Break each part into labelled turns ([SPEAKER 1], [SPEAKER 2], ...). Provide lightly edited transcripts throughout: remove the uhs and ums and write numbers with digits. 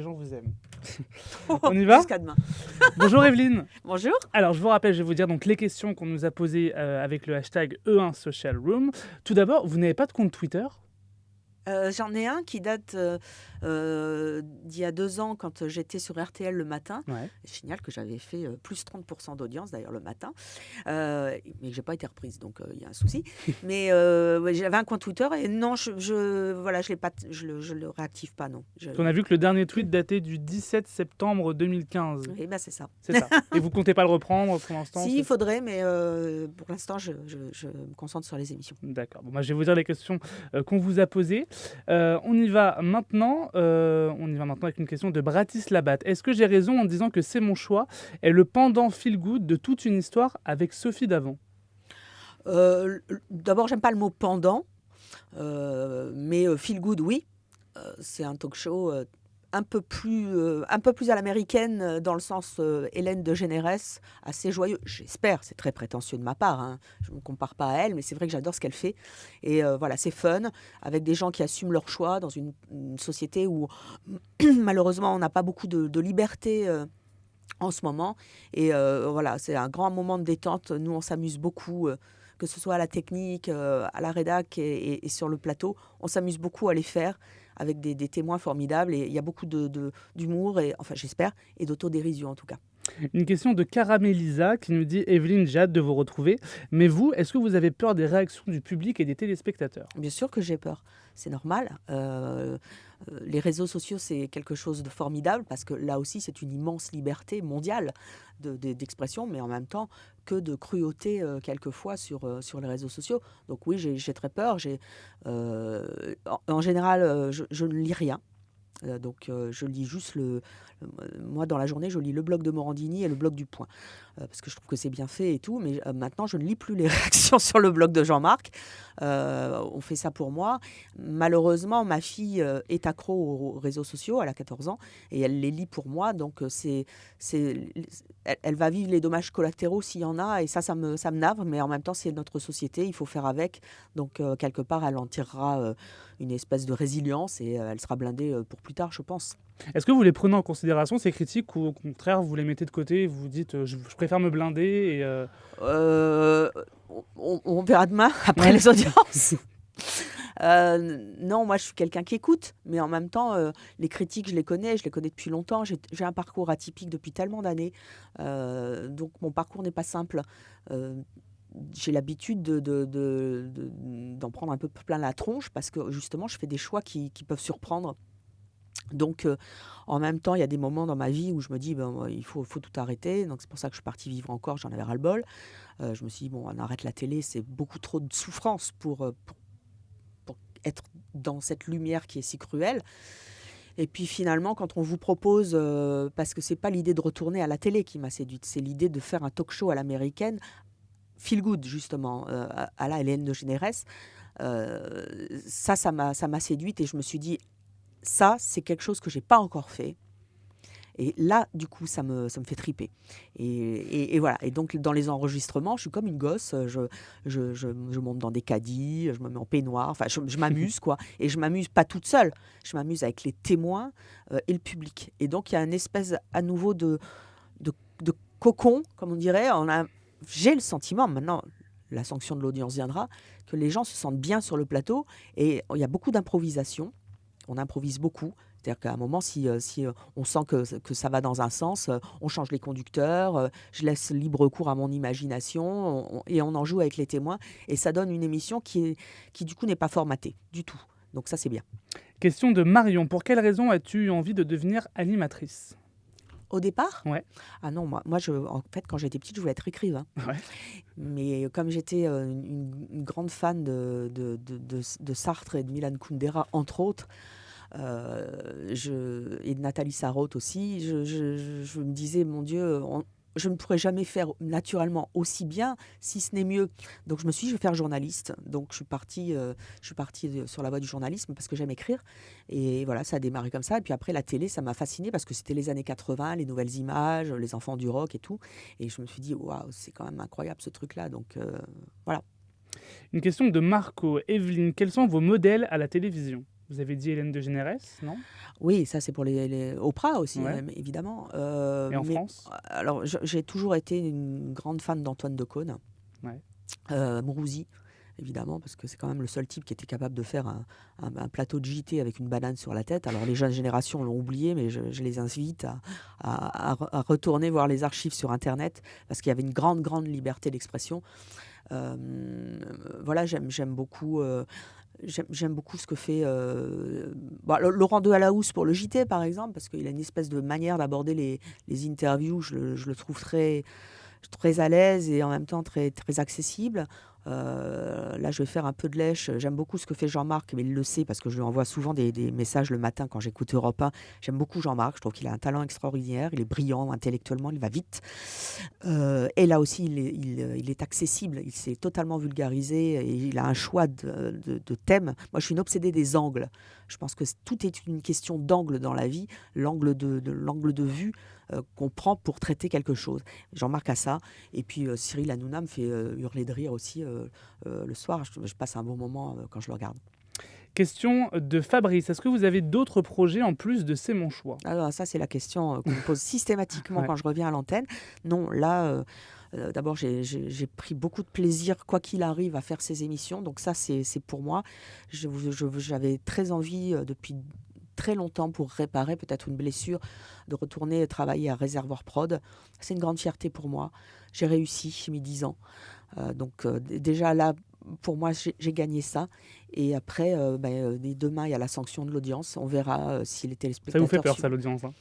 [SPEAKER 1] Les gens vous aiment. On y va ?
[SPEAKER 2] Jusqu'à demain.
[SPEAKER 1] Bonjour Evelyne.
[SPEAKER 2] Bonjour.
[SPEAKER 1] Alors je vous rappelle, je vais vous dire donc les questions qu'on nous a posées avec le hashtag E1SocialRoom. Tout d'abord, vous n'avez pas de compte Twitter ?
[SPEAKER 2] J'en ai un qui date d'il y a 2 ans quand j'étais sur RTL le matin.
[SPEAKER 1] Ouais.
[SPEAKER 2] Je signale que j'avais fait plus 30% d'audience d'ailleurs le matin, mais que j'ai pas été reprise, donc il y a un souci. Mais ouais, j'avais un compte Twitter et non, voilà, je l'ai pas, je le réactive pas, non.
[SPEAKER 1] On a vu que le dernier tweet datait du 17 septembre 2015.
[SPEAKER 2] Oui, bah c'est ça.
[SPEAKER 1] C'est ça. Et vous comptez pas le reprendre pour l'instant ?
[SPEAKER 2] Si, il faudrait, mais pour l'instant, je me concentre sur les émissions.
[SPEAKER 1] D'accord. Bon, bah, je vais vous dire les questions qu'on vous a posées. On y va maintenant. Avec une question de Bratislabat. Est-ce que j'ai raison en disant que C'est mon choix est le pendant feel good de toute une histoire avec Sophie Davant ?
[SPEAKER 2] D'abord, j'aime pas le mot pendant, mais feel good, oui. C'est un talk show un peu plus à l'américaine, dans le sens Hélène de Généresse, assez joyeux. J'espère, c'est très prétentieux de ma part, hein. Je ne me compare pas à elle, mais c'est vrai que j'adore ce qu'elle fait. Et voilà, c'est fun, avec des gens qui assument leur choix dans une société où malheureusement on n'a pas beaucoup de liberté en ce moment. Et voilà, c'est un grand moment de détente. Nous, on s'amuse beaucoup. Que ce soit à la technique, à la rédac et sur le plateau, on s'amuse beaucoup à les faire avec des témoins formidables et il y a beaucoup d'humour, et, enfin j'espère, et d'autodérision en tout cas.
[SPEAKER 1] Une question de Caramélisa qui nous dit « Evelyne, j'ai hâte de vous retrouver. Mais vous, est-ce que vous avez peur des réactions du public et des téléspectateurs ?»
[SPEAKER 2] Bien sûr que j'ai peur, c'est normal. Les réseaux sociaux, c'est quelque chose de formidable parce que là aussi, c'est une immense liberté mondiale d'expression, mais en même temps que de cruauté quelquefois sur les réseaux sociaux. Donc oui, j'ai très peur. En général, je ne lis rien. Donc je lis juste moi dans la journée je lis le blog de Morandini et le blog du Point, parce que je trouve que c'est bien fait et tout, mais maintenant je ne lis plus les réactions sur le blog de Jean-Marc. On fait ça pour moi. Malheureusement ma fille est accro aux réseaux sociaux, elle a 14 ans et elle les lit pour moi, donc elle va vivre les dommages collatéraux s'il y en a, et ça me navre, mais en même temps c'est notre société, il faut faire avec. Donc quelque part elle en tirera une espèce de résilience et elle sera blindée pour plus tard, je pense.
[SPEAKER 1] Est-ce que vous les prenez en considération, ces critiques, ou au contraire, vous les mettez de côté et vous vous dites je préfère me blinder et
[SPEAKER 2] On verra demain, après les audiences. Non, moi je suis quelqu'un qui écoute, mais en même temps, les critiques, je les connais depuis longtemps. J'ai un parcours atypique depuis tellement d'années, donc mon parcours n'est pas simple. J'ai l'habitude d'en prendre un peu plein la tronche parce que justement, je fais des choix qui peuvent surprendre. Donc, en même temps, il y a des moments dans ma vie où je me dis, il faut tout arrêter. Donc, c'est pour ça que je suis partie vivre encore, j'en avais ras-le-bol. Je me suis dit, on arrête la télé, c'est beaucoup trop de souffrance pour être dans cette lumière qui est si cruelle. Et puis finalement, quand on vous propose, parce que c'est pas l'idée de retourner à la télé qui m'a séduite, c'est l'idée de faire un talk show à l'américaine, feel good justement, à la Hélène de Généresse, ça m'a séduite et je me suis dit, ça c'est quelque chose que j'ai pas encore fait. Et là, du coup, ça me fait triper. Et voilà. Et donc, dans les enregistrements, je suis comme une gosse. Je monte dans des caddies, je me mets en peignoir. Enfin, je m'amuse, quoi. Et je m'amuse pas toute seule. Je m'amuse avec les témoins et le public. Et donc, il y a une espèce, à nouveau, de cocon, comme on dirait. J'ai le sentiment, maintenant, la sanction de l'audience viendra, que les gens se sentent bien sur le plateau. Et il y a beaucoup d'improvisation. On improvise beaucoup. C'est-à-dire qu'à un moment, si on sent que ça va dans un sens, on change les conducteurs, je laisse libre cours à mon imagination, et on en joue avec les témoins. Et ça donne une émission qui du coup, n'est pas formatée du tout. Donc ça, c'est bien.
[SPEAKER 1] Question de Marion. Pour quelle raison as-tu eu envie de devenir animatrice ?
[SPEAKER 2] Au départ ?
[SPEAKER 1] Ouais.
[SPEAKER 2] Ah non, moi en fait, quand j'étais petite, je voulais être écrivain.
[SPEAKER 1] Ouais.
[SPEAKER 2] Mais comme j'étais une grande fan de Sartre et de Milan Kundera, entre autres, et de Nathalie Sarraute aussi, je me disais, mon Dieu, je ne pourrais jamais faire naturellement aussi bien, si ce n'est mieux. Donc je me suis dit, je vais faire journaliste. Donc je suis partie sur la voie du journalisme parce que j'aime écrire. Et voilà, ça a démarré comme ça. Et puis après, la télé, ça m'a fascinée parce que c'était les années 80, les nouvelles images, les enfants du rock et tout. Et je me suis dit, waouh, c'est quand même incroyable ce truc-là. Donc voilà.
[SPEAKER 1] Une question de Marco. Evelyne, quels sont vos modèles à la télévision ? Vous avez dit Hélène DeGeneres, non?
[SPEAKER 2] Oui, ça c'est pour les Oprah aussi,
[SPEAKER 1] Ouais.
[SPEAKER 2] évidemment.
[SPEAKER 1] Et en
[SPEAKER 2] Mais
[SPEAKER 1] France?
[SPEAKER 2] alors, j'ai toujours été une grande fan d'Antoine Decaune,
[SPEAKER 1] Ouais.
[SPEAKER 2] Mourouzi, évidemment, parce que c'est quand même le seul type qui était capable de faire un plateau de JT avec une banane sur la tête. Alors les jeunes générations l'ont oublié, mais je les invite à retourner voir les archives sur Internet, parce qu'il y avait une grande, grande liberté d'expression. Euh, voilà, j'aime beaucoup. J'aime beaucoup ce que fait Laurent de Halahousse pour le JT, par exemple, parce qu'il a une espèce de manière d'aborder les interviews. Je le trouve très à l'aise et en même temps très, très accessible. Là, je vais faire un peu de lèche. J'aime beaucoup ce que fait Jean-Marc, mais il le sait parce que je lui envoie souvent des messages le matin quand j'écoute Europe 1. J'aime beaucoup Jean-Marc. Je trouve qu'il a un talent extraordinaire. Il est brillant intellectuellement, il va vite. Et là aussi, il est accessible. Il s'est totalement vulgarisé et il a un choix de thèmes. Moi, je suis une obsédée des angles. Je pense que tout est une question d'angle dans la vie, l'angle de vue qu'on prend pour traiter quelque chose. Jean-Marc a ça. Et puis Cyril Hanouna me fait hurler de rire aussi le soir. Je passe un bon moment quand je le regarde.
[SPEAKER 1] Question de Fabrice. Est-ce que vous avez d'autres projets en plus de C'est mon choix?
[SPEAKER 2] Alors ça, c'est la question qu'on me pose systématiquement
[SPEAKER 1] Ouais.
[SPEAKER 2] quand je reviens à l'antenne. Non, là, d'abord, j'ai pris beaucoup de plaisir, quoi qu'il arrive, à faire ces émissions. Donc ça, c'est pour moi. J'avais très envie, depuis très longtemps, pour réparer peut-être une blessure, de retourner travailler à Réservoir Prod. C'est une grande fierté pour moi. J'ai réussi, j'ai mis 10 ans. Déjà là, pour moi, j'ai gagné ça. Et après, demain, il y a la sanction de l'audience. On verra si les
[SPEAKER 1] Ça vous fait
[SPEAKER 2] téléspectateurs
[SPEAKER 1] peur, ça,
[SPEAKER 2] suivent.
[SPEAKER 1] l'audience, hein?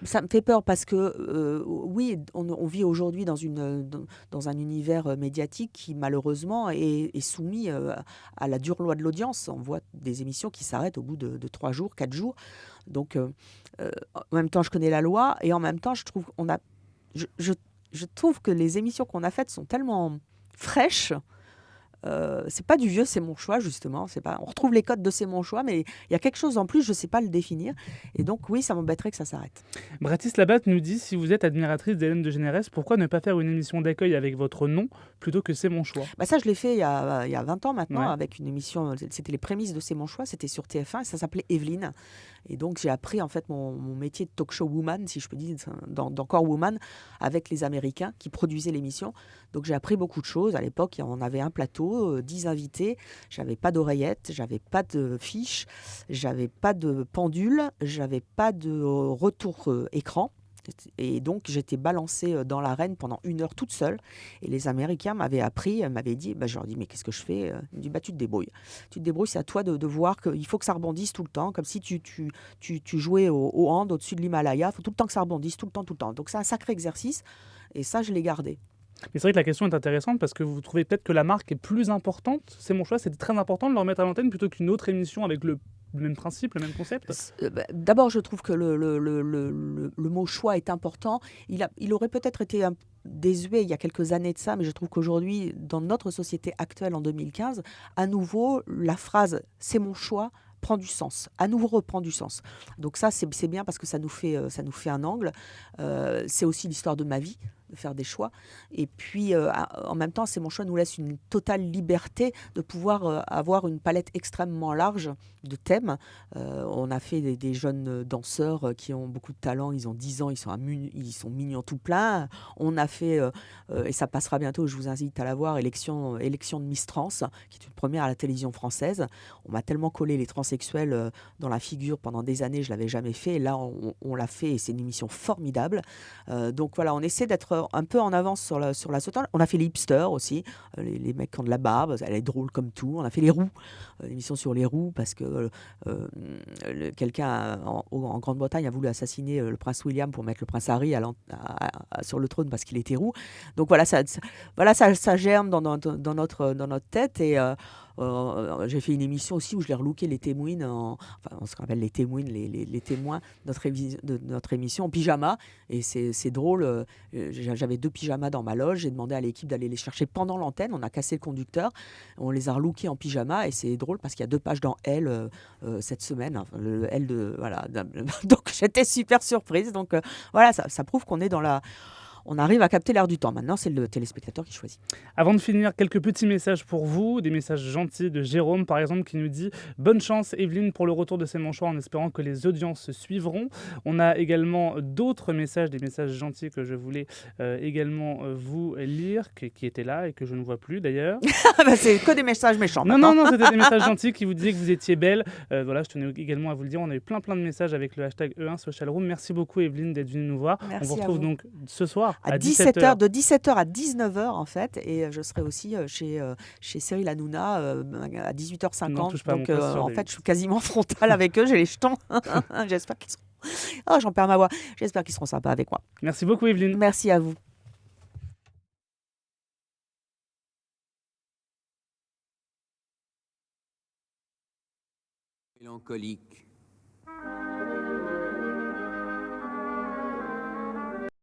[SPEAKER 2] Ça me fait peur parce que, oui, on vit aujourd'hui dans un univers médiatique qui, malheureusement, est soumis à la dure loi de l'audience. On voit des émissions qui s'arrêtent au bout de 3 jours, 4 jours. Donc, en même temps, je connais la loi et en même temps, je, je- je trouve que les émissions qu'on a faites sont tellement fraîches. C'est pas du vieux, c'est mon choix, justement. C'est pas, on retrouve les codes de c'est mon choix, mais il y a quelque chose en plus, je sais pas le définir. Et donc, oui, ça m'embêterait que ça s'arrête.
[SPEAKER 1] Baptiste Labatte nous dit, si vous êtes admiratrice d'Hélène DeGeneres, pourquoi ne pas faire une émission d'accueil avec votre nom plutôt que C'est mon choix?
[SPEAKER 2] Bah ça, je l'ai fait il y a 20 ans maintenant,
[SPEAKER 1] Ouais.
[SPEAKER 2] avec une émission, c'était les prémices de C'est mon choix, c'était sur TF1, et ça s'appelait Evelyne. Et donc, j'ai appris en fait mon métier de talk show woman, si je peux dire, d'encore woman, avec les Américains qui produisaient l'émission. Donc, j'ai appris beaucoup de choses. À l'époque, on avait un plateau, 10 invités, j'avais pas d'oreillette, j'avais pas de fiche, j'avais pas de pendule, j'avais pas de retour écran. Et donc, j'étais balancée dans l'arène pendant 1 heure toute seule. Et les Américains m'avaient appris, m'avaient dit, je leur dis, mais qu'est-ce que je fais? Ils me disent, tu te débrouilles. Tu te débrouilles, c'est à toi de voir qu'il faut que ça rebondisse tout le temps, comme si tu jouais au hand au-dessus de l'Himalaya. Il faut tout le temps que ça rebondisse, tout le temps, tout le temps. Donc, c'est un sacré exercice. Et ça, je l'ai gardé.
[SPEAKER 1] Mais c'est vrai que la question est intéressante parce que vous trouvez peut-être que la marque est plus importante. C'est mon choix, c'était très important de le remettre à l'antenne plutôt qu'une autre émission avec le même principe, le même concept.
[SPEAKER 2] D'abord, je trouve que le mot choix est important. Il aurait peut-être été désuet il y a quelques années de ça, mais je trouve qu'aujourd'hui, dans notre société actuelle en 2015, à nouveau, la phrase « c'est mon choix » prend du sens, à nouveau reprend du sens. Donc ça, c'est bien parce que ça nous fait un angle. C'est aussi l'histoire de ma vie, de faire des choix. Et puis, en même temps, c'est mon choix nous laisse une totale liberté de pouvoir avoir une palette extrêmement large de thèmes. On a fait des jeunes danseurs qui ont beaucoup de talent, ils ont 10 ans, ils sont mignons tout plein. On a fait, et ça passera bientôt, je vous invite à la voir, élection de Miss Trans, qui est une première à la télévision française. On m'a tellement collé les transsexuels dans la figure pendant des années, je ne l'avais jamais fait. Et là, on l'a fait et c'est une émission formidable. Donc voilà, on essaie d'être un peu en avance sur la sauce. On a fait les hipsters aussi, les mecs qui ont de la barbe, elle est drôle comme tout. On a fait les roues, l'émission sur les roues, parce que quelqu'un en Grande-Bretagne a voulu assassiner le prince William pour mettre le prince Harry sur le trône parce qu'il était roux. Donc voilà, ça germe dans notre tête. Et j'ai fait une émission aussi où je l'ai relooké les témoins, on se rappelle les témoins, les témoins de notre émission en pyjama. Et c'est drôle, j'avais 2 pyjamas dans ma loge, j'ai demandé à l'équipe d'aller les chercher pendant l'antenne, on a cassé le conducteur, on les a relookés en pyjama et c'est drôle parce qu'il y a 2 pages dans Elle cette semaine, enfin, le Elle de... Voilà, donc j'étais super surprise, donc voilà, ça prouve qu'on est on arrive à capter l'air du temps. Maintenant, c'est le téléspectateur qui choisit.
[SPEAKER 1] Avant de finir, quelques petits messages pour vous, des messages gentils de Jérôme par exemple qui nous dit « Bonne chance Evelyne pour le retour de C'est mon choix en espérant que les audiences suivront ». On a également d'autres messages, des messages gentils que je voulais également vous lire, qui étaient là et que je ne vois plus d'ailleurs.
[SPEAKER 2] C'est que des messages méchants.
[SPEAKER 1] Non, c'était des messages gentils qui vous disaient que vous étiez belle. Voilà, je tenais également à vous le dire. On a eu plein de messages avec le hashtag E1 Social Room. Merci beaucoup Evelyne d'être venue nous voir.
[SPEAKER 2] Merci
[SPEAKER 1] on vous retrouve donc ce soir
[SPEAKER 2] à 17h, de 17h à 19h en fait, et je serai aussi chez Cyril Hanouna à 18h50.
[SPEAKER 1] Non, touche pas à mon
[SPEAKER 2] Donc
[SPEAKER 1] poste
[SPEAKER 2] en
[SPEAKER 1] surveillé.
[SPEAKER 2] fait, je suis quasiment frontale avec eux, j'ai les jetons. J'espère qu'ils seront... Oh, j'en perds ma voix. J'espère qu'ils seront sympas avec moi.
[SPEAKER 1] Merci beaucoup Evelyne.
[SPEAKER 2] Merci à vous.
[SPEAKER 3] Mélancolique,